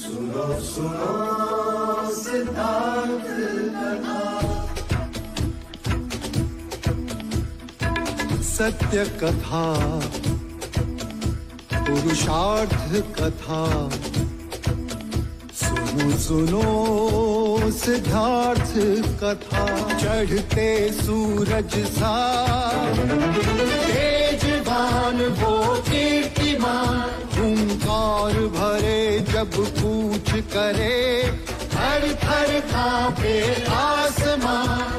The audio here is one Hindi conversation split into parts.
सुनो सुनो सिद्धार्थ कथा। सत्य कथा, पुरुषार्थ कथा। सुनो सुनो सिद्धार्थ कथा। चढ़ते सूरज सा तेजवान वो कीर्तिमान, हुंकार भरे जब कूच करे, थर थर कांपे आसमान।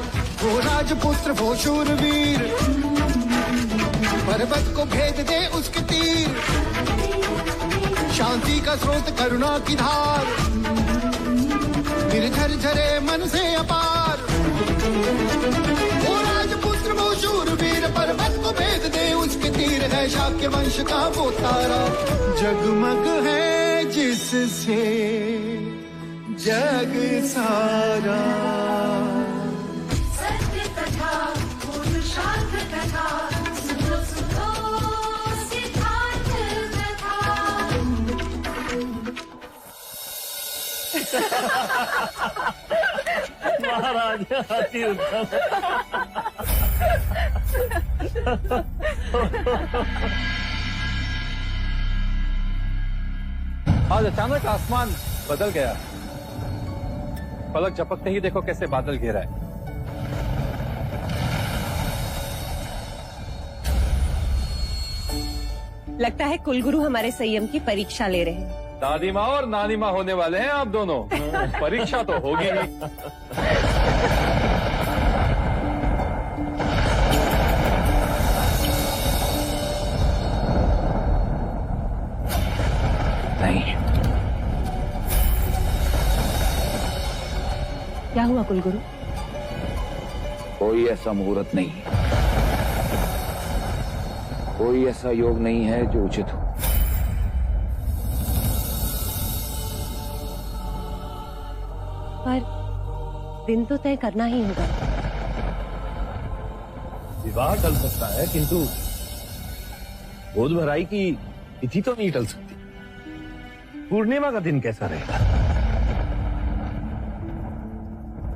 वो राजपुत्र वो शूरवीर, पर्वत को भेद दे उसके तीर। शांति का स्रोत करुणा की धार, निर्झर झरे मन से अपार। वो राजपुत्र वो शूरवीर, पर्वत को भेद दे उसके तीर। है शाक्य वंश का वो तारा, जगमग है जिससे जग सारा। सत्य कथा, पुरुषार्थ कथा। सुनो सुनो सिद्धार्थ कथा। महाराज अति उत्तम। आज अचानक आसमान बदल गया, पलक झपकते ही देखो कैसे बादल घेरा है। लगता है कुलगुरु हमारे संयम की परीक्षा ले रहे हैं। दादी माँ और नानी माँ होने वाले हैं आप दोनों। परीक्षा तो होगी नहीं। नहीं, क्या हुआ कुलगुरु? कोई ऐसा मुहूर्त नहीं, कोई ऐसा योग नहीं है जो उचित हो। पर दिन तो तय करना ही होगा। विवाह टल सकता है किंतु गोद भराई की तिथि तो नहीं टल सकती। पूर्णिमा का दिन कैसा रहेगा?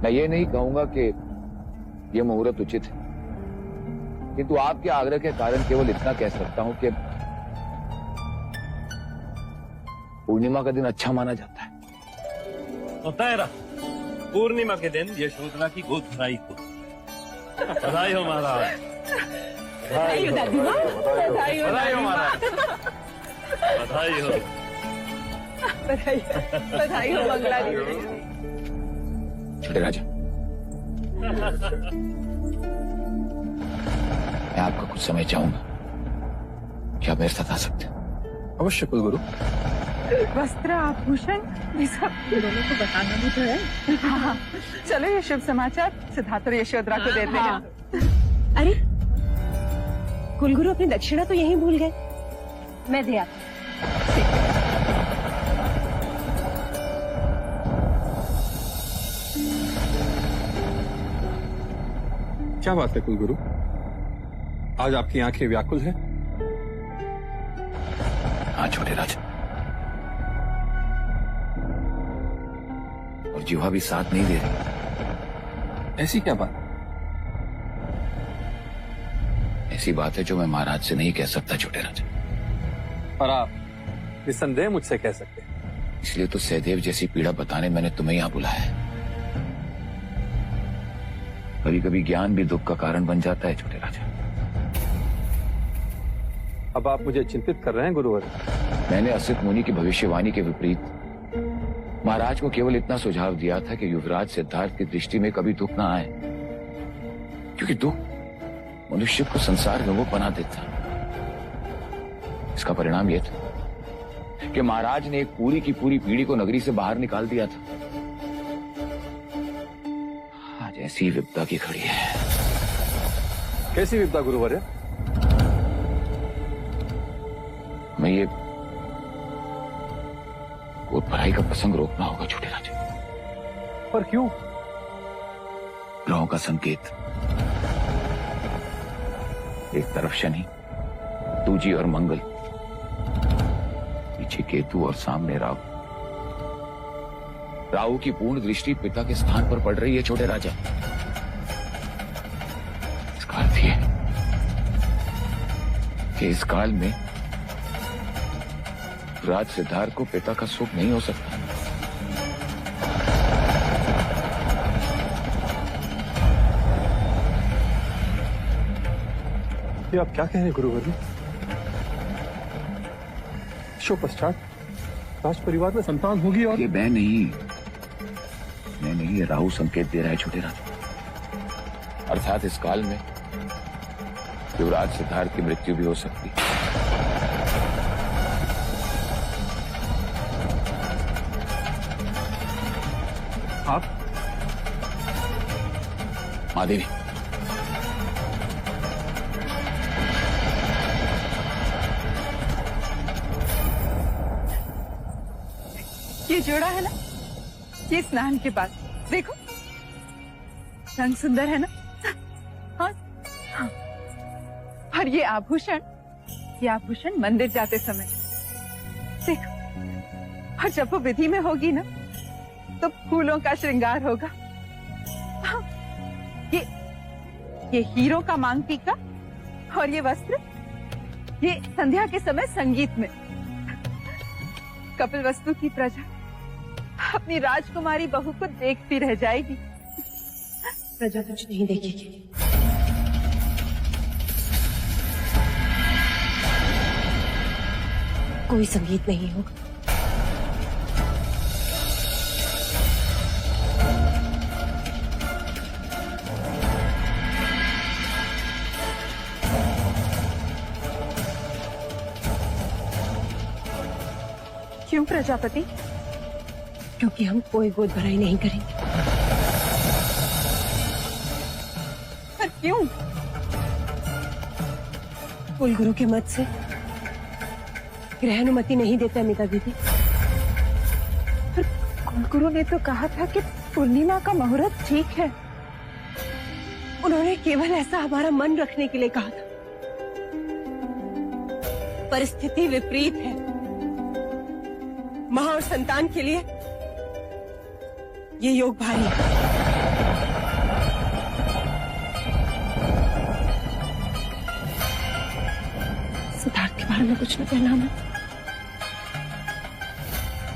मैं ये नहीं कहूंगा कि ये मुहूर्त उचित है, किंतु आपके आग्रह के कारण केवल इतना कह सकता हूं कि पूर्णिमा का दिन अच्छा माना जाता है। तो तय रहा पूर्णिमा के दिन यशोधरा की गोद भराई को। बधाई हो महाराज। बधाई हो दादी माँ, बधाई हो बधाई हो महाराज। बधाई हो, बधाई हो मंगला जी। छोटे राजा, मैं आपका कुछ समय चाहूंगा, क्या मेरे साथ आ सकते हैं? अवश्य कुलगुरु। वस्त्र आभूषण ये सब दोनों को बताना भी तो है। हाँ, चलो ये शुभ समाचार सिद्धार्थ और यशोधरा को देते हैं। अरे कुलगुरु अपनी दक्षिणा तो यहीं भूल गए, मैं दे आती। क्या बात है कुलगुरु, आज आपकी आंखें व्याकुल हैं? हाँ छोटे राजा, और जीवा भी साथ नहीं दे रही। ऐसी क्या बात? ऐसी बात है जो मैं महाराज से नहीं कह सकता छोटे राजा। और आप निसंदेह मुझसे कह सकते हैं। इसलिए तो सहदेव जैसी पीड़ा बताने मैंने तुम्हें यहां बुलाया है। कभी कभी ज्ञान भी दुख का कारण बन जाता है छोटे राजा। अब आप मुझे चिंतित कर रहे हैं गुरुवर। मैंने असित मुनि की भविष्यवाणी के विपरीत महाराज को केवल इतना सुझाव दिया था कि युवराज सिद्धार्थ की दृष्टि में कभी दुख ना आए, क्योंकि दुख मनुष्य को संसार में वो बना देता। इसका परिणाम यह था कि महाराज ने एक पूरी की पूरी पीढ़ी को नगरी से बाहर निकाल दिया था। आज ऐसी विपदा की घड़ी है। कैसी विपदा गुरुवर? मैं ये गोद भराई का प्रसंग रोकना होगा छोटे राजा। पर क्यों? ग्रहों का संकेत, एक तरफ शनि, दूजी और मंगल, पीछे केतु और सामने राहु। राहु की पूर्ण दृष्टि पिता के स्थान पर पड़ रही है छोटे राजा। इसका अर्थ ये है कि इस काल में राज सिद्धार्थ को पिता का सुख नहीं हो सकता। ये आप क्या कह रहे हैं गुरुवर्य? शो पश्चात राज परिवार में संतान होगी और ये मैं नहीं, ये राहु संकेत दे रहा है छोटे राजा। अर्थात इस काल में युवराज सिद्धार्थ की मृत्यु भी हो सकती है। आप महादेवी, ये जोड़ा है ना, ये स्नान के बाद देखो रंग सुंदर है ना। हाँ, हाँ। और ये आभूषण मंदिर जाते समय देखो। और जब वो विधि में होगी ना तो फूलों का श्रृंगार होगा। हाँ, ये हीरो का मांग टीका और ये वस्त्र, ये संध्या के समय संगीत में कपिल वस्तु की प्रजा अपनी राजकुमारी बहू को देखती रह जाएगी। प्रजा कुछ नहीं देखेगी। कोई संगीत नहीं होगा। क्यों प्रजापति? क्योंकि हम कोई गोद भराई नहीं करेंगे। पर क्यों? कुलगुरु के मत से ग्रहनुमति नहीं देता अमिता दीदी। पर कुलगुरु ने तो कहा था कि पूर्णिमा का मुहूर्त ठीक है। उन्होंने केवल ऐसा हमारा मन रखने के लिए कहा था। परिस्थिति विपरीत है। मां और संतान के लिए ये योग भारी है। सिद्धार्थ के बारे में कुछ न कहना हमें।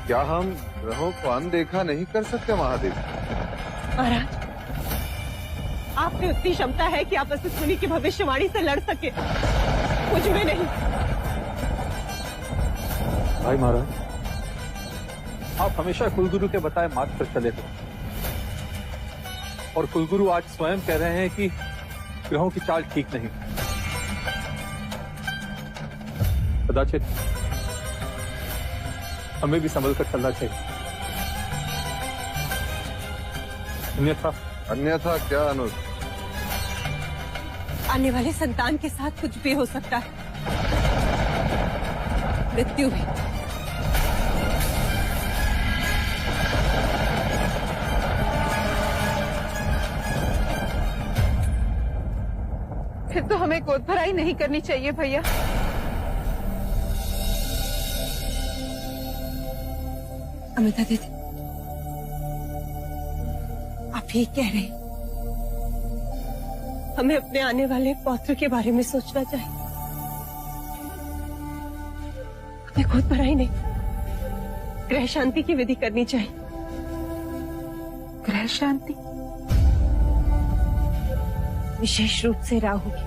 क्या हम ग्रहों को अनदेखा नहीं कर सकते महादेव? महाराज, आप में उतनी क्षमता है कि आप वशिष्ठ मुनि की भविष्यवाणी से लड़ सके, मुझ में नहीं। भाई महाराज, आप हमेशा कुलगुरु के बताए मार्ग पर चले थे और कुलगुरु आज स्वयं कह रहे हैं कि ग्रहों की चाल ठीक नहीं। कदाचित हमें भी संभल कर चलना चाहिए, अन्यथा क्या अनुज? आने वाले संतान के साथ कुछ भी हो सकता है, मृत्यु भी। फिर तो हमें गोद भराई नहीं करनी चाहिए भैया। अमिता दीदी, आप ये कह रहे हैं हमें अपने आने वाले पौत्र के बारे में सोचना चाहिए। हमें गोद भराई नहीं, ग्रह शांति की विधि करनी चाहिए। ग्रह शांति? विशेष रूप से राहु की,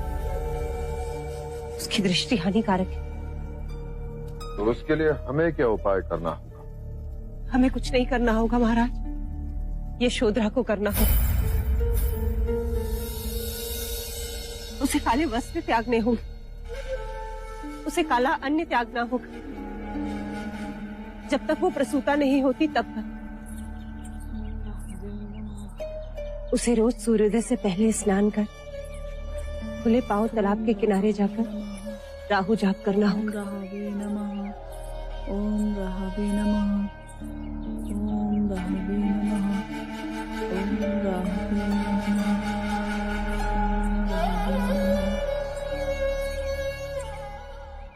उसकी दृष्टि हानिकारक है। तो उसके लिए हमें क्या उपाय करना होगा? हमें कुछ नहीं करना होगा महाराज, ये शोधरा को करना होगा। उसे काले वस्त्र त्यागने होंगे, उसे काला अन्न त्यागना होगा। जब तक वो प्रसूता नहीं होती तब तक उसे रोज सूर्योदय से पहले स्नान कर खुले पांव तालाब के किनारे जाकर राहु जाप करना होगा। ओम राहवे नमः, ओम राहवे नमः, ओम राहवे नमः,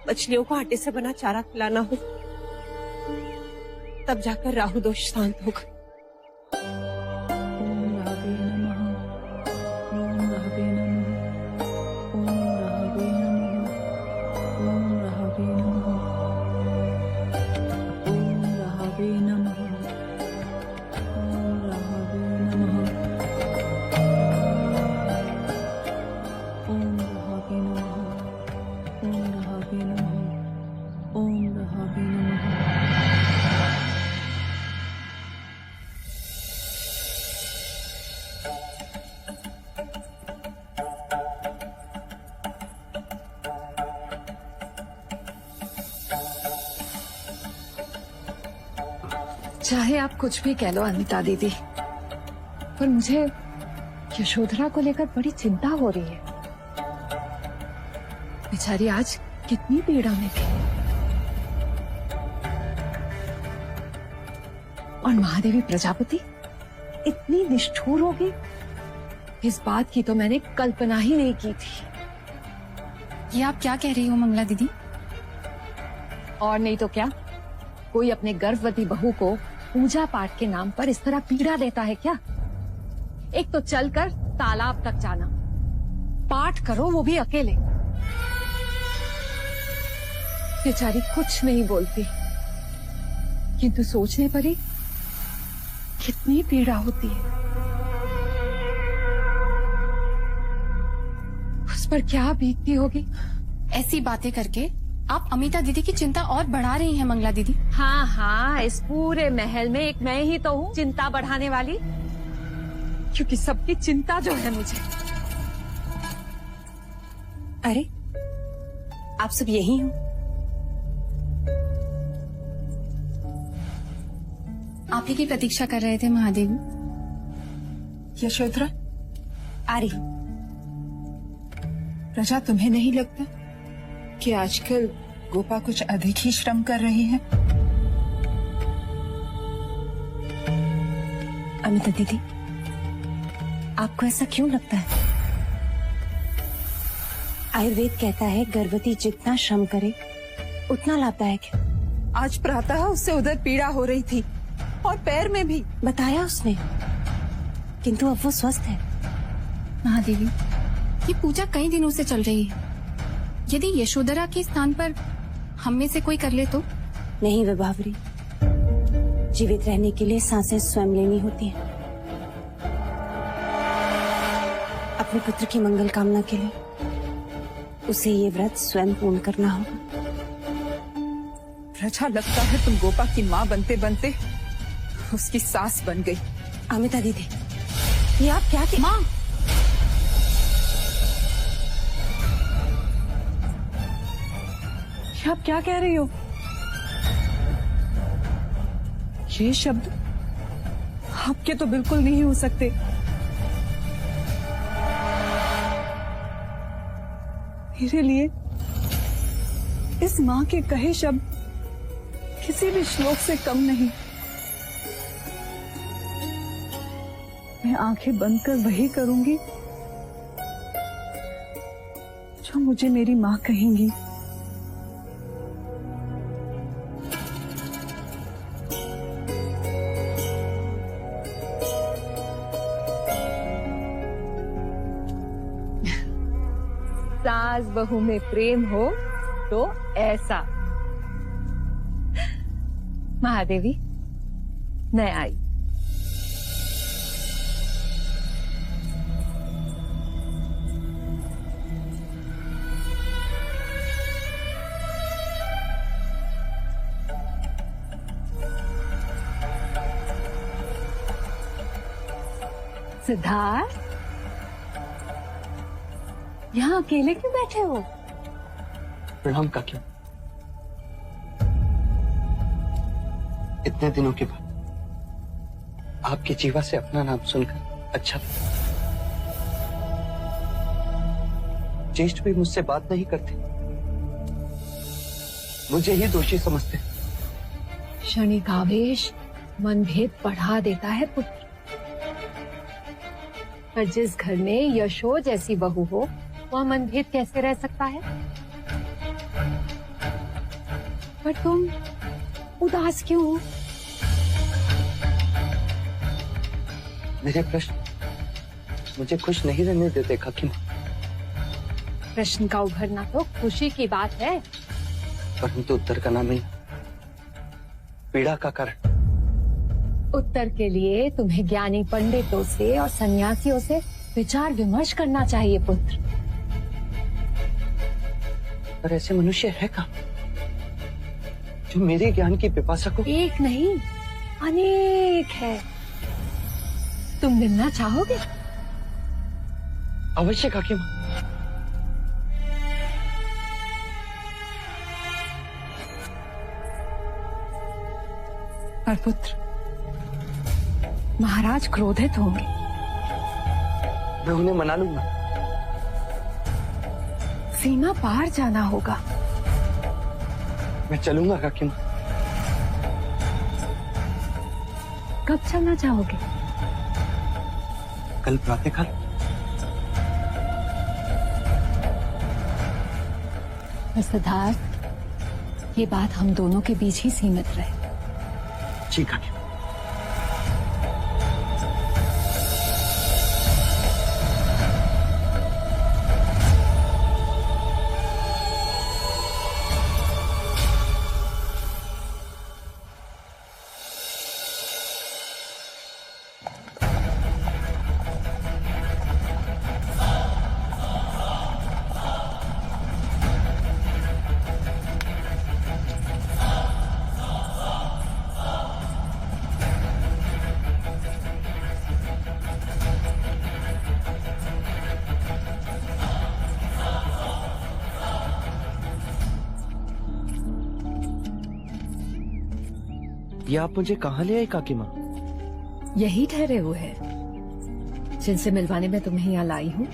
मछलियों को आटे से बना चारा खिलाना हो, तब जाकर राहु दोष शांत होगा। चाहे आप कुछ भी कह लो अनिता दीदी, पर मुझे यशोधरा को लेकर बड़ी चिंता हो रही है। बेचारी आज कितनी पीड़ा में थी, और महादेवी प्रजापति इतनी निष्ठुर होगी, इस बात की तो मैंने कल्पना ही नहीं की थी। ये आप क्या कह रही हो मंगला दीदी? और नहीं तो क्या, कोई अपने गर्भवती बहू को पूजा पाठ के नाम पर इस तरह पीड़ा देता है क्या? एक तो चलकर तालाब तक जाना, पाठ करो वो भी अकेले। बेचारी कुछ नहीं बोलती, किंतु सोचने पर ही कितनी पीड़ा होती है। उस पर क्या बीतती होगी। ऐसी बातें करके आप अमिता दीदी की चिंता और बढ़ा रही हैं मंगला दीदी। हाँ हाँ, इस पूरे महल में एक मैं ही तो हूँ चिंता बढ़ाने वाली, क्योंकि सबकी चिंता जो है मुझे। अरे आप सब यही हो? आप ही की प्रतीक्षा कर रहे थे महादेवी। यशोधरा, आ रही। प्रजा, तुम्हें नहीं लगता कि आजकल गोपा कुछ अधिक ही श्रम कर रही है? अमिता दीदी, आपको ऐसा क्यों लगता है? आयुर्वेद कहता है गर्भवती जितना श्रम करे उतना लाभदायक है। आज प्रातः उससे उधर पीड़ा हो रही थी और पैर में भी। बताया उसने, किंतु अब वो स्वस्थ है। महादेवी, ये पूजा कई दिनों से चल रही है। यदि यशोधरा के स्थान पर हम में से कोई कर ले तो? नहीं विभावरी, जीवित रहने के लिए सांसें स्वयं लेनी होती हैं। अपने पुत्र की मंगल कामना के लिए उसे ये व्रत स्वयं पूर्ण करना होगा। प्रजा, लगता है तुम गोपा की माँ बनते बनते उसकी सास बन गई। अमिता दीदी, ये आप क्या माँ, आप क्या कह रही हो? ये शब्द आपके तो बिल्कुल नहीं हो सकते। मेरे लिए इस माँ के कहे शब्द किसी भी श्लोक से कम नहीं। मैं आंखें बंद कर वही करूंगी जो मुझे मेरी माँ कहेंगी। सास बहू में प्रेम हो तो ऐसा। महादेवी, मैं आई। सिद्धार्थ, यहाँ अकेले क्यों बैठे हो? प्रणाम काकी। इतने दिनों के बाद आपकी जीवा से अपना नाम सुनकर अच्छा लगा। ज्येष्ठ भी मुझसे बात नहीं करते, मुझे ही दोषी समझते। क्षणिक आवेश मनभेद बढ़ा देता है पुत्र, पर जिस घर में यशो जैसी बहू हो वह मनभेद कैसे रह सकता है? पर तुम उदास क्यों हो? मेरे प्रश्न मुझे खुश नहीं रहने देते काकी माँ। प्रश्न का उभरना तो खुशी की बात है, परंतु उत्तर का नाम ही पीड़ा का कारण। उत्तर के लिए तुम्हें ज्ञानी पंडितों से और सन्यासियों से विचार विमर्श करना चाहिए पुत्र। पर ऐसे मनुष्य है कहाँ जो मेरे ज्ञान की पिपासा को? एक नहीं, अनेक है। तुम मिलना चाहोगे? अवश्य काकी माँ। पर पुत्र, महाराज क्रोधित होंगे। मैं उन्हें मना लूंगा। सीमा पार जाना होगा। मैं चलूंगा काकी माँ। कब चलना चाहोगे? कल प्रातःकाल। सिद्धार्थ, ये बात हम दोनों के बीच ही सीमित रहे। जी काकी माँ। ये आप मुझे कहाँ ले आए काकी माँ? यही ठहरे हुए हैं जिनसे मिलवाने में तुम्हें यहाँ लाई हूँ।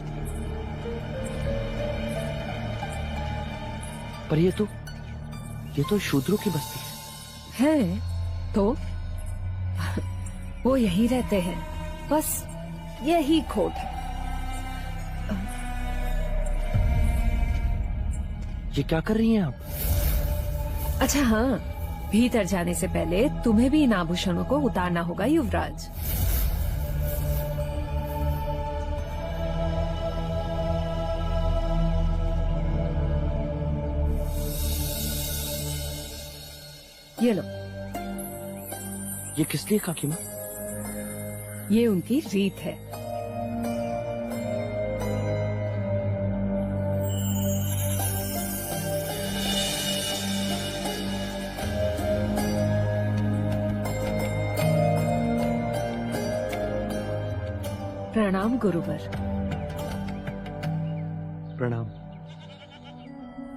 पर ये तो शूद्रों की बस्ती है तो वो यही रहते हैं, बस यही खोट है। ये क्या कर रही हैं आप? अच्छा हाँ, भीतर जाने से पहले तुम्हें भी इन आभूषणों को उतारना होगा युवराज। ये लो। ये किस लिए काकी माँ? ये उनकी रीत है। प्रणाम गुरुवर। प्रणाम।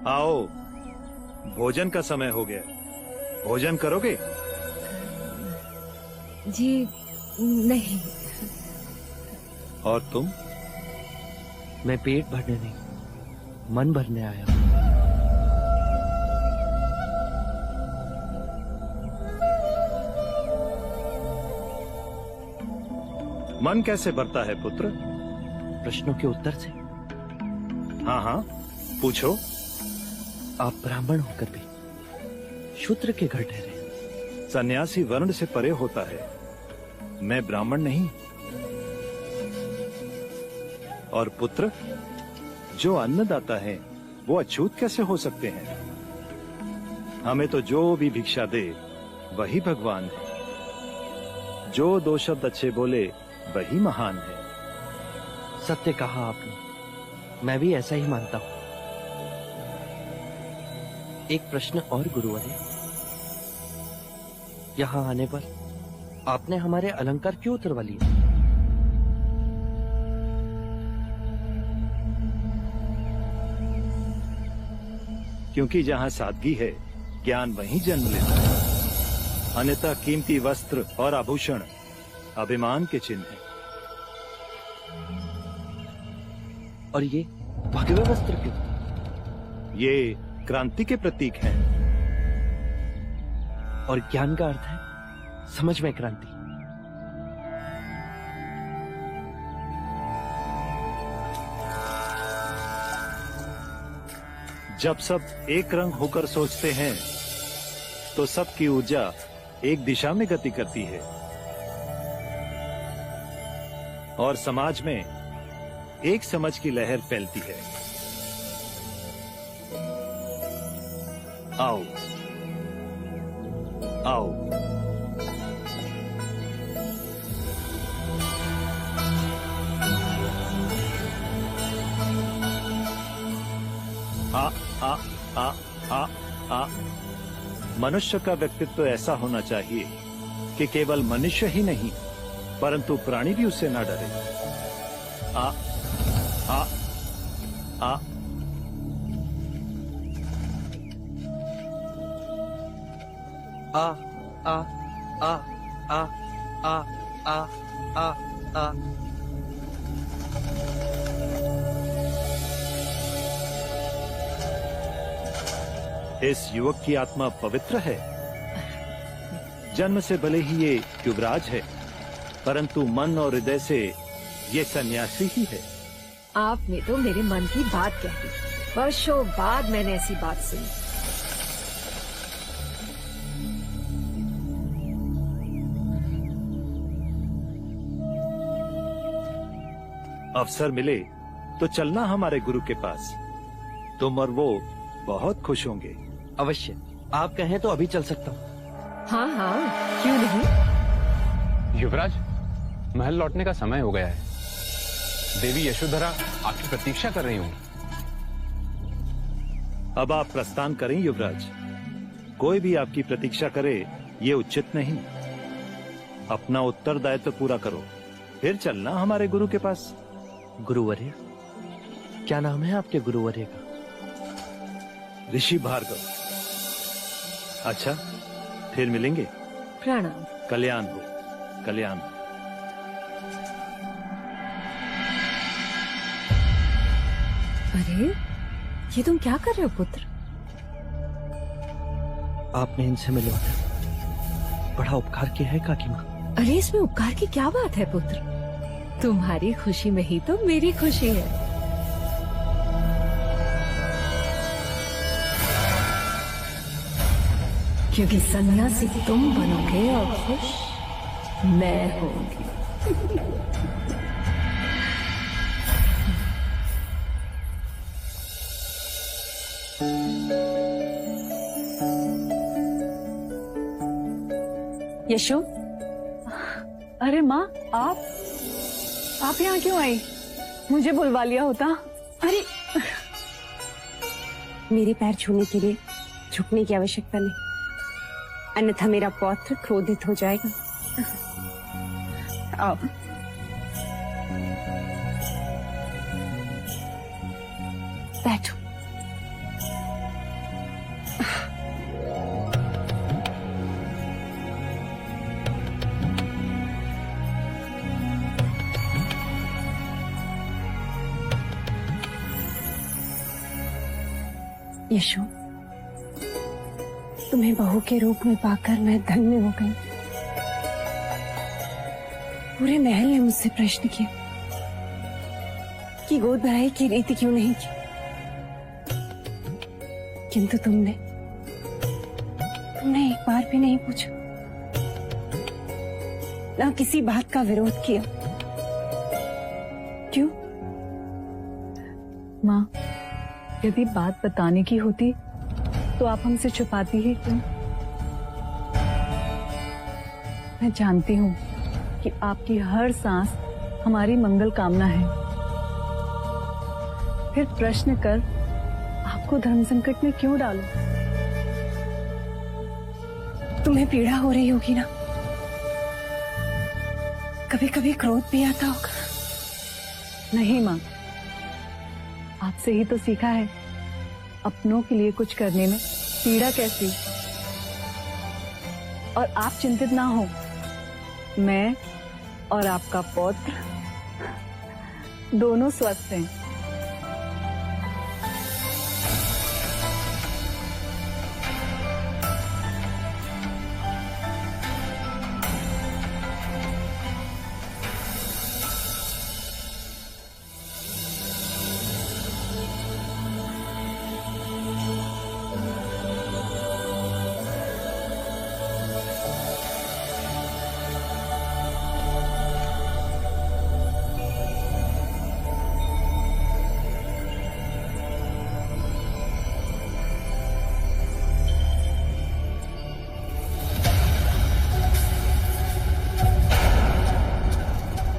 आओ, भोजन का समय हो गया। भोजन करोगे? जी नहीं। और तुम? मैं पेट भरने नहीं, मन भरने आया हूँ। मन कैसे भरता है पुत्र? प्रश्नों के उत्तर से। हाँ हाँ, पूछो। आप ब्राह्मण होकर भी शूद्र के घर ठहरे। सन्यासी वर्ण से परे होता है, मैं ब्राह्मण नहीं। और पुत्र, जो अन्नदाता है वो अछूत कैसे हो सकते हैं? हमें तो जो भी भिक्षा दे वही भगवान है। जो दो शब्द अच्छे बोले वही महान है। सत्य कहा आपने, मैं भी ऐसा ही मानता हूं। एक प्रश्न और गुरुवर्य, यहाँ आने पर आपने हमारे अलंकार क्यों उतरवा लिए? क्योंकि जहाँ सादगी है, ज्ञान वहीं जन्म लेता है। अन्यथा कीमती वस्त्र और आभूषण अभिमान के चिन्ह है। और ये भगवे वस्त्र क्यों? ये क्रांति के प्रतीक हैं। और ज्ञान का अर्थ है समझ में क्रांति। जब सब एक रंग होकर सोचते हैं तो सबकी ऊर्जा एक दिशा में गति करती है और समाज में एक समझ की लहर फैलती है। आओ आओ, आ आ आ आ आ मनुष्य का व्यक्तित्व ऐसा होना चाहिए कि केवल मनुष्य ही नहीं परंतु प्राणी भी उससे ना डरे। आ आ आ आ आ आ आ आ आ आ आ इस युवक की आत्मा पवित्र है। जन्म से भले ही ये युवराज है, परंतु मन और हृदय से ये सन्यासी ही है। आपने तो मेरे मन की बात कह दी। वर्षों बाद मैंने ऐसी बात सुनी। अवसर मिले तो चलना हमारे गुरु के पास। तुम और वो बहुत खुश होंगे। अवश्य, आप कहें तो अभी चल सकता हूँ। हाँ हाँ, क्यों नहीं। युवराज, महल लौटने का समय हो गया है। देवी यशोधरा आपकी प्रतीक्षा कर रही हूँ। अब आप प्रस्थान करें युवराज। कोई भी आपकी प्रतीक्षा करे ये उचित नहीं। अपना उत्तरदायित्व पूरा करो, फिर चलना हमारे गुरु के पास। गुरुवर्य, क्या नाम है आपके गुरुवर्य का? ऋषि भार्गव। अच्छा, फिर मिलेंगे। प्रणाम। कल्याण हो, कल्याण हो। अरे, ये तुम क्या कर रहे हो पुत्र? आपने इनसे मिलवाकर बड़ा उपकार किया है काकी माँ। अरे, इसमें उपकार की क्या बात है पुत्र? तुम्हारी खुशी में ही तो मेरी खुशी है। क्योंकि सन्यासी तुम बनोगे और खुश मैं होंगी। यशो, अरे माँ, आप यहाँ क्यों आई? मुझे बुलवा लिया होता। अरे, मेरे पैर छूने के लिए झुकने की आवश्यकता नहीं, अन्यथा मेरा पौत्र क्रोधित हो जाएगा। आओ। बैठो। यशो, तुम्हें बहू के रूप में पाकर मैं धन्य हो गई। पूरे महल ने मुझसे प्रश्न किया कि गोद भराई की रीति क्यों नहीं की, किंतु तुमने एक बार भी नहीं पूछा, ना किसी बात का विरोध किया। क्यों? माँ, यदि बात बताने की होती तो आप हमसे छुपाती ही क्यों? मैं जानती हूँ कि आपकी हर सांस हमारी मंगल कामना है। फिर प्रश्न कर आपको धर्म संकट में क्यों डालूं? तुम्हें पीड़ा हो रही होगी ना, कभी कभी क्रोध भी आता होगा। नहीं माँ, आपसे ही तो सीखा है अपनों के लिए कुछ करने में पीड़ा कैसी। और आप चिंतित ना हो, मैं और आपका पौत्र दोनों स्वस्थ हैं।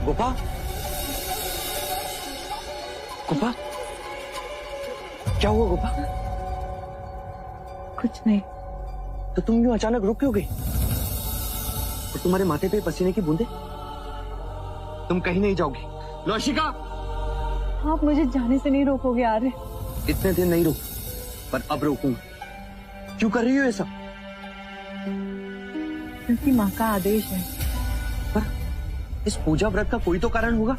गोपा, गोपा, क्या हुआ गोपा? कुछ नहीं। तो तुम यूं अचानक रुक क्यों गई? और तुम्हारे माथे पे पसीने की बूंदे? तुम कहीं नहीं जाओगी। लौशिका, आप मुझे जाने से नहीं रोकोगे आर्य? इतने दिन नहीं रोक, पर अब रोकूंगा। क्यों कर रही हो ये सब? क्योंकि माँ का आदेश है। पर इस पूजा व्रत का कोई तो कारण होगा।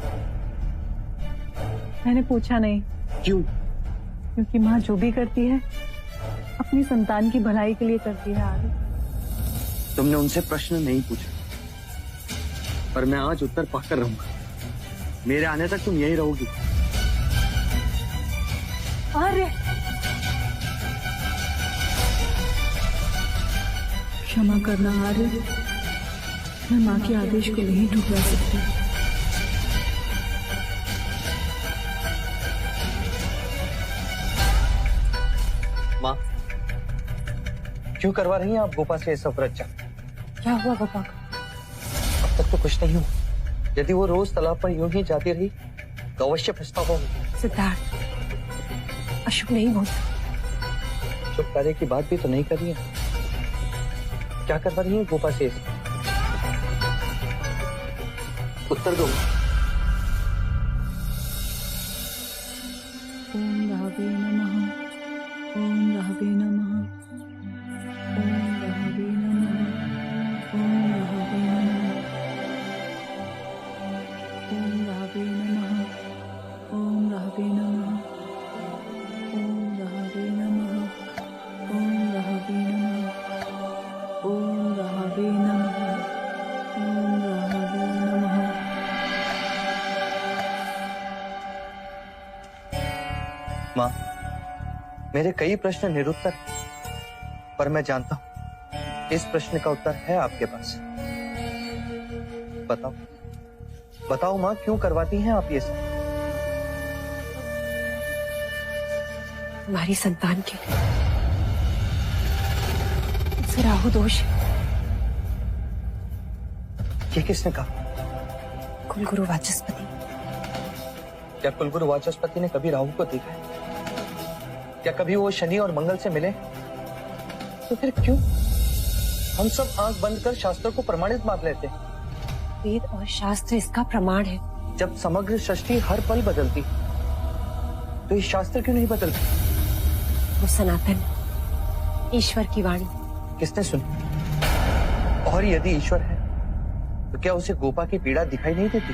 मैंने पूछा नहीं। क्यों? क्योंकि माँ जो भी करती है अपनी संतान की भलाई के लिए करती है आर्य। तुमने उनसे प्रश्न नहीं पूछा, पर मैं आज उत्तर पाकर रहूंगा। मेरे आने तक तुम यही रहोगी। आर्य, क्षमा करना आर्य, मैं माँ के आदेश को नहीं ठुकरा सकती। माँ, क्यों करवा रही हैं आप गोपा से ये सब व्रत? क्या हुआ गोपा को? अब तक तो कुछ नहीं हुआ। यदि वो रोज तालाब पर यूं ही जाती रही तो अवश्य पछतावा होगा। सिद्धार्थ, अशुभ नहीं बोलता। शुभ कार्य की बात भी तो नहीं कर रही है। क्या करवा रही है गोपा से? उत्तर दो। ओम राहवे नमः, ओम राहवे नमः, ओम राहवे नमः, ओम राहवे नमः, ओम राहवे नमः, ओम राहवे नमः, ओम राहवे नमः, ओम राहवे नमः, ओम राहवे नमः, ओम राहवे नमः। माँ, मेरे कई प्रश्न निरुत्तर हैं, पर मैं जानता हूं इस प्रश्न का उत्तर है आपके पास। बताओ, बताओ माँ, क्यों करवाती हैं आप ये सब? हमारी संतान के लिए। उसे राहु दोष है। ये किसने कहा? कुलगुरु वाचस्पति। क्या कुलगुरु वाचस्पति ने कभी राहु को देखा है? क्या कभी वो शनि और मंगल से मिले? तो फिर क्यों हम सब आंख बंद कर शास्त्र को प्रमाणित मान लेते हैं? वेद और शास्त्र इसका प्रमाण है। जब समग्र सृष्टि हर पल बदलती तो ये शास्त्र क्यों नहीं बदलते? वो सनातन ईश्वर की वाणी। किसने सुनी? और यदि ईश्वर है तो क्या उसे गोपा की पीड़ा दिखाई नहीं देती?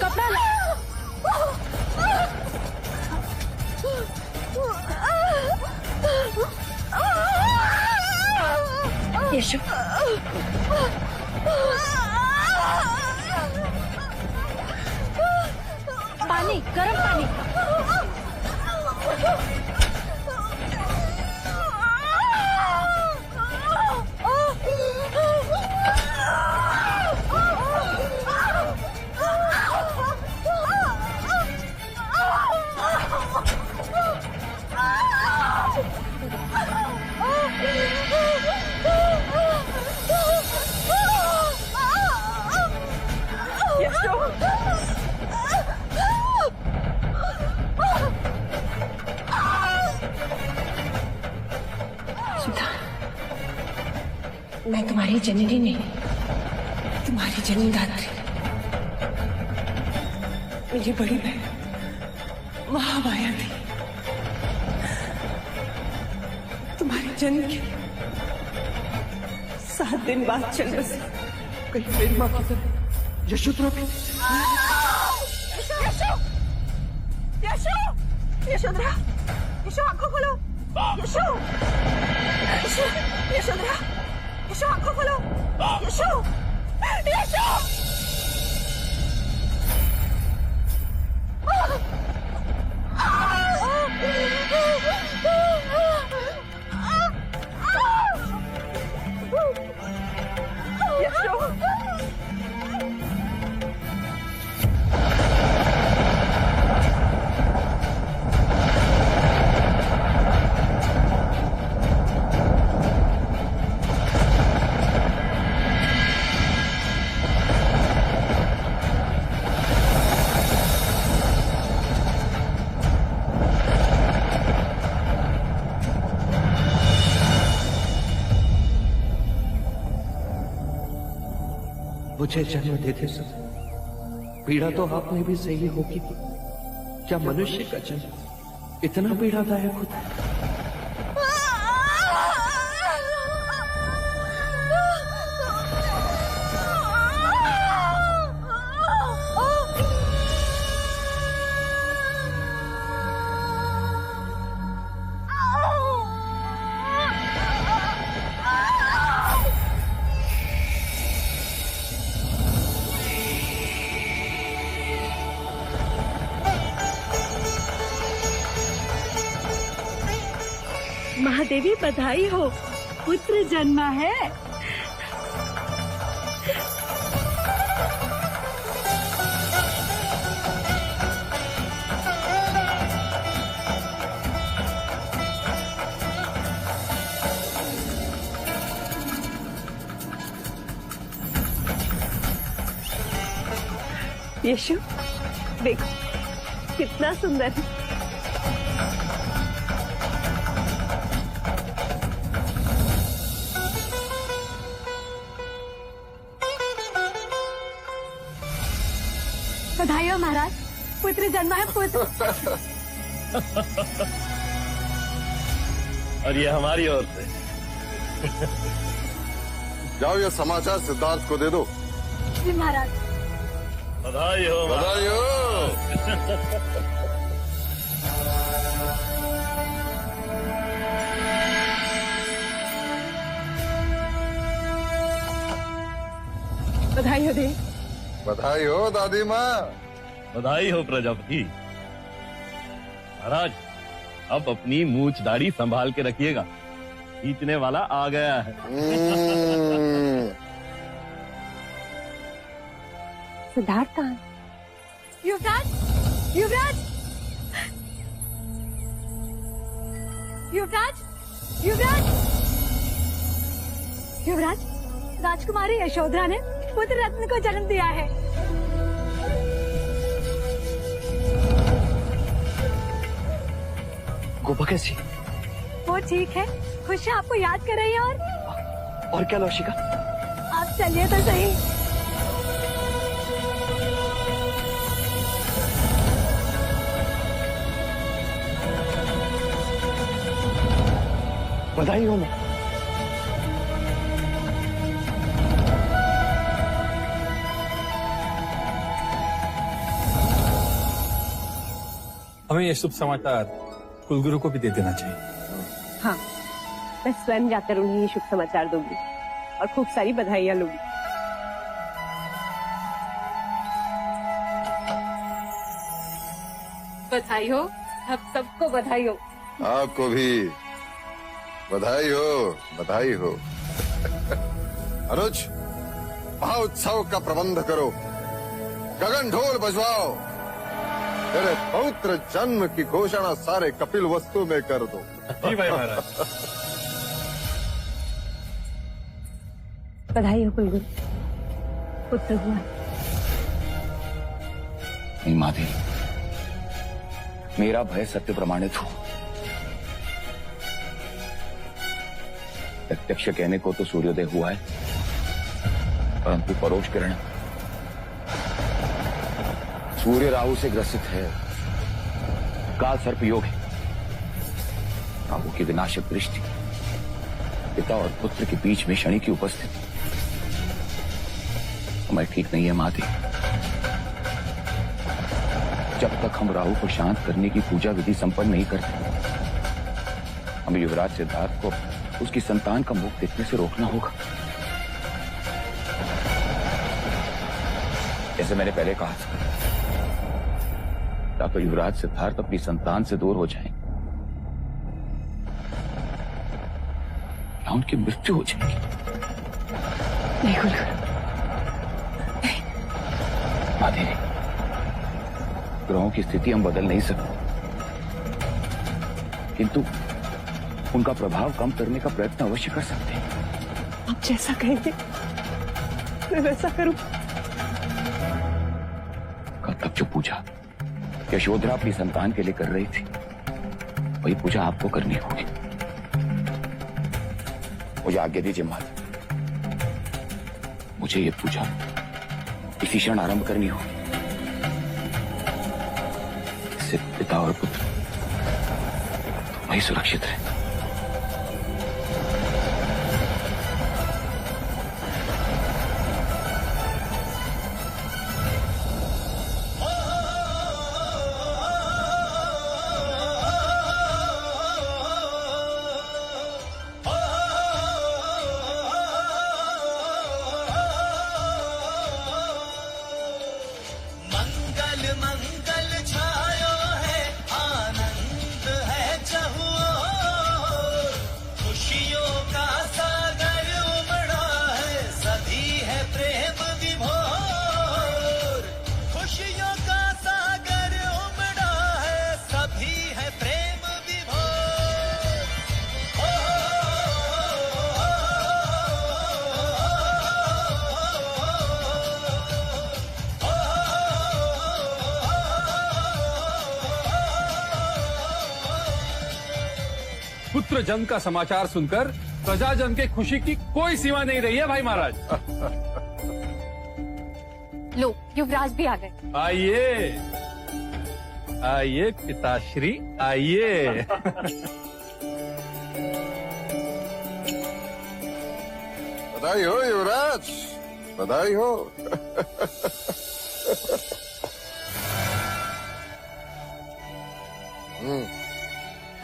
कपड़ा ला। यशु, पानी, गर्म पानी। सुधा, मैं तुम्हारी जननी नहीं, तुम्हारी जन्मदात्री। मेरी बड़ी बहन महामाया थी। तुम्हारे जन्म के 7 दिन बाद चल बसे। कहीं मेरी माँ की तरह यशोधरा भी? यशो, यशोधरा, यशो आंखों खोलो। यशो, यशो, यशोधरा, यशो आंखों खोलो। यशो, यशो। मुझे जन्म देते समय पीड़ा तो आपने भी सही होगी। क्या मनुष्य का जन्म इतना पीड़ादायक होता है? महादेवी बधाई हो, पुत्र जन्मा है। यशु, देखो कितना सुंदर है। बधाई हो महाराज, पुत्र जन्मा है, पुत्र। और ये हमारी ओर से। जाओ ये समाचार सिद्धार्थ को दे दो। जी महाराज। बधाई हो, बधाई हो। बधाई हो देवी। बधाई हो दादी माँ। बधाई हो प्रजापति। महाराज, अब अपनी मूछ दाढ़ी संभाल के रखिएगा, खींचने वाला आ गया है। सिद्धार्थ कहाँ? युवराज, युवराज, युवराज, युवराज, युवराज, राजकुमारी यशोधरा ने पुत्र रत्न को जन्म दिया है। गोपा कैसी? वो ठीक है, खुश है, आपको याद कर रही है। और क्या लौशिका? आप चलिए तो सही। बधाई हो माँ। हमें ये शुभ समाचार कुलगुरु को भी दे देना चाहिए। हाँ, मैं स्वयं जाकर उन्हें ये शुभ समाचार दूंगी और खूब सारी बधाइयाँ लूंगी। बधाई हो, अब सबको बधाई हो। आपको भी बधाई हो, बधाई हो। अनुज, महोत्सव का प्रबंध करो, गगन ढोल बजवाओ, तेरे पौत्र जन्म की घोषणा सारे कपिल वस्तु में कर दो। जी भाई महाराज। बधाई हो कुलगुरु, पुत्र हुआ। नहीं माधे, मेरा भय सत्य प्रमाणित हो। प्रत्यक्ष कहने को तो सूर्योदय हुआ है, परंतु परोक्ष किरण सूर्य राहु से ग्रसित है। काल सर्प योग है। राहु की विनाशक दृष्टि, पिता और पुत्र के बीच में शनि की उपस्थिति, समय ठीक नहीं है माधे। जब तक हम राहु को शांत करने की पूजा विधि संपन्न नहीं करते, हमें युवराज सिद्धार्थ को उसकी संतान का मुख देखने से रोकना होगा। जैसे मैंने पहले कहा था, या तो युवराज सिद्धार्थ अपनी संतान से दूर हो जाएं, या उनकी मृत्यु हो जाएगी। नहीं कुलगुरु, माधे, ग्रहों की स्थिति हम बदल नहीं सकते, किंतु उनका प्रभाव कम करने का प्रयत्न अवश्य कर सकते हैं। आप जैसा कहेंगे मैं वैसा करूं। कल तक जो पूजा यशोधरा अपनी संतान के लिए कर रही थी, वही पूजा आपको करनी होगी। मुझे आज्ञा दीजिए माता, मुझे ये पूजा इसी क्षण आरंभ करनी होगी। इससे पिता और पुत्र वही सुरक्षित है। पुत्र जन्म का समाचार सुनकर प्रजाजन के खुशी की कोई सीमा नहीं रही है भाई महाराज। लो, युवराज भी आ गए। आइए आइए पिताश्री, आइए। बधाई हो युवराज, बधाई हो।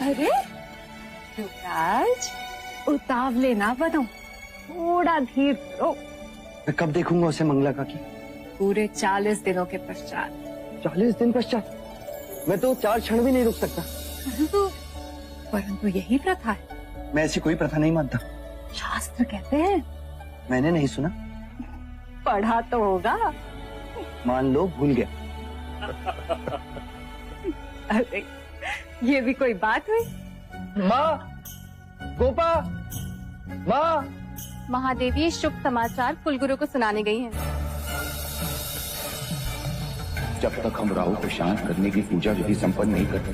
अरे युवराज, उतावले ना बनो, थोड़ा धीर करो। मैं कब देखूंगा उसे मंगला काकी? पूरे 40 दिनों के पश्चात। 40 दिन पश्चात? मैं तो 4 क्षण भी नहीं रुक सकता। परंतु यही प्रथा है। मैं ऐसी कोई प्रथा नहीं मानता। शास्त्र कहते हैं। मैंने नहीं सुना। पढ़ा तो होगा। मान लो भूल गया। अरे ये भी कोई बात हुई? माँ, गोपा, माँ। महादेवी ये शुभ समाचार कुलगुरु को सुनाने गई हैं। जब तक हम राहु को शांत करने की पूजा विधि संपन्न नहीं करते,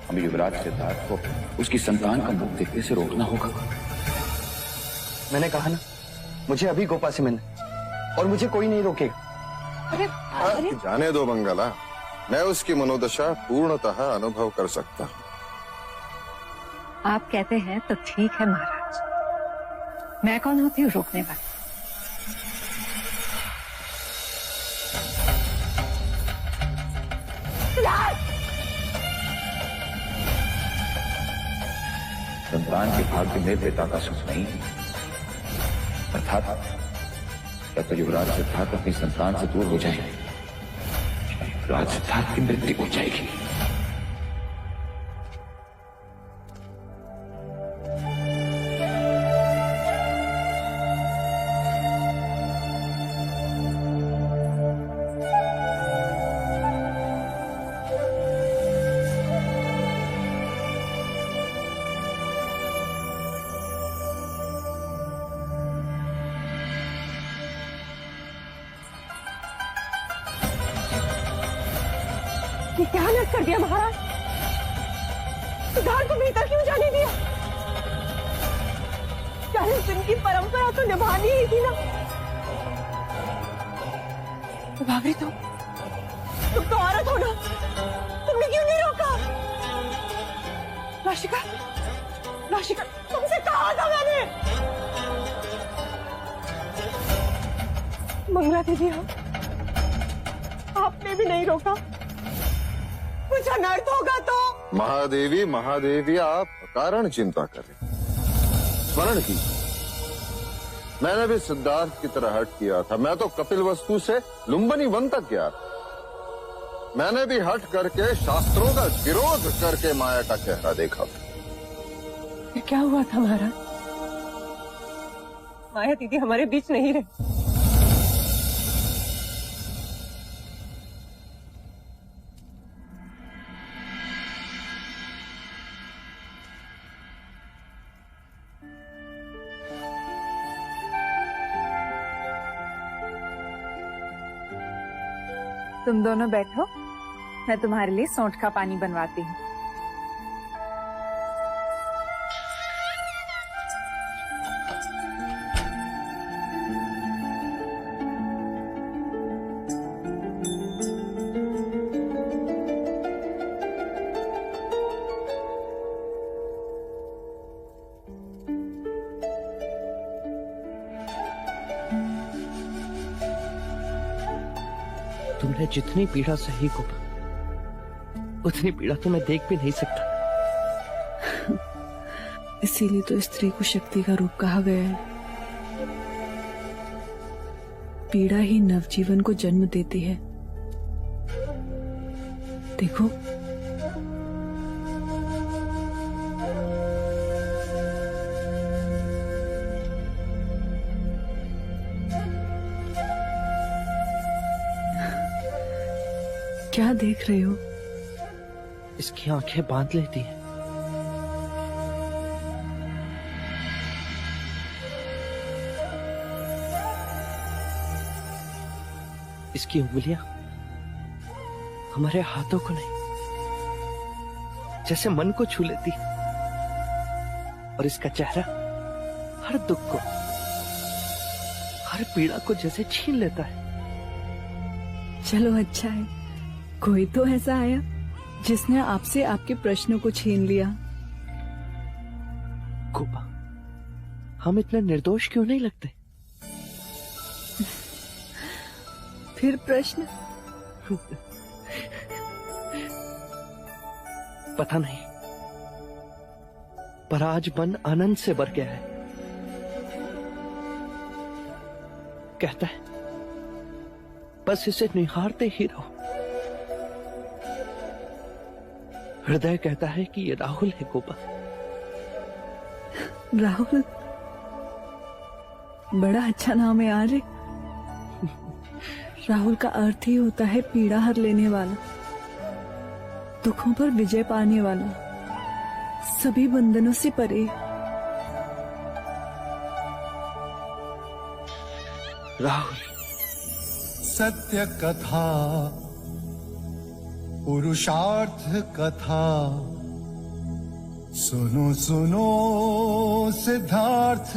हमें युवराज सिद्धार्थ को उसकी संतान का मुख देखने से रोकना होगा। मैंने कहा ना, मुझे अभी गोपा से मिलना, और मुझे कोई नहीं रोकेगा। अरे जाने दो मंगला, मैं उसकी मनोदशा पूर्णतः अनुभव कर सकता हूँ। आप कहते हैं तो ठीक है महाराज। मैं कौन होती हूँ रोकने वाली? संतान के भाग्य में पिता का सुख नहीं, अर्थात या तो युवराज सिद्धार्थ अपनी संतान से दूर हो जाए, युवराज सिद्धार्थ की मृत्यु हो जाएगी। ये क्या हालत कर दिया महाराज? सिद्धार्थ को भीतर क्यों जाने दिया? 40 दिन की परंपरा तो निभानी ही थी ना। भाभी तुम तो औरत हो ना, तुमने क्यों नहीं रोका? राशिका, राशिका, तुमसे कहा था मैंने। मंगला दीदी, आपने भी नहीं रोका। कुछ अनर्थ होगा तो? महादेवी, महादेवी, आप कारण चिंता करें। स्मरण की, मैंने भी सिद्धार्थ की तरह हट किया था। मैं तो कपिल वस्तु से लुम्बिनी वन तक गया था। मैंने भी हट करके, शास्त्रों का विरोध करके माया का चेहरा देखा था। फिर क्या हुआ था महाराज? माया दीदी हमारे बीच नहीं रहे। तुम दोनों बैठो, मैं तुम्हारे लिए सौंठ का पानी बनवाती हूँ। मैं जितनी पीड़ा सही को उतनी पीड़ा तो मैं देख भी नहीं सकता। इसीलिए तो स्त्री को शक्ति का रूप कहा गया है। पीड़ा ही नवजीवन को जन्म देती है। देखो, क्या देख रहे हो? इसकी आंखें बांध लेती हैं। इसकी उंगलियां हमारे हाथों को नहीं, जैसे मन को छू लेती। और इसका चेहरा हर दुख को, हर पीड़ा को जैसे छीन लेता है। चलो अच्छा है, कोई तो ऐसा आया जिसने आपसे आपके प्रश्नों को छीन लिया। कोपा, हम इतने निर्दोष क्यों नहीं लगते? फिर प्रश्न? पता नहीं, पर आज मन आनंद से भर गया है। कहता है बस इसे निहारते ही रहो। हृदय कहता है कि ये राहुल है कोपा। राहुल? बड़ा अच्छा नाम है यार। राहुल का अर्थ ही होता है पीड़ा हर लेने वाला, दुखों पर विजय पाने वाला, सभी बंधनों से परे। राहुल, सत्य कथा, पुरुषार्थ कथा, सुनो सुनो सिद्धार्थ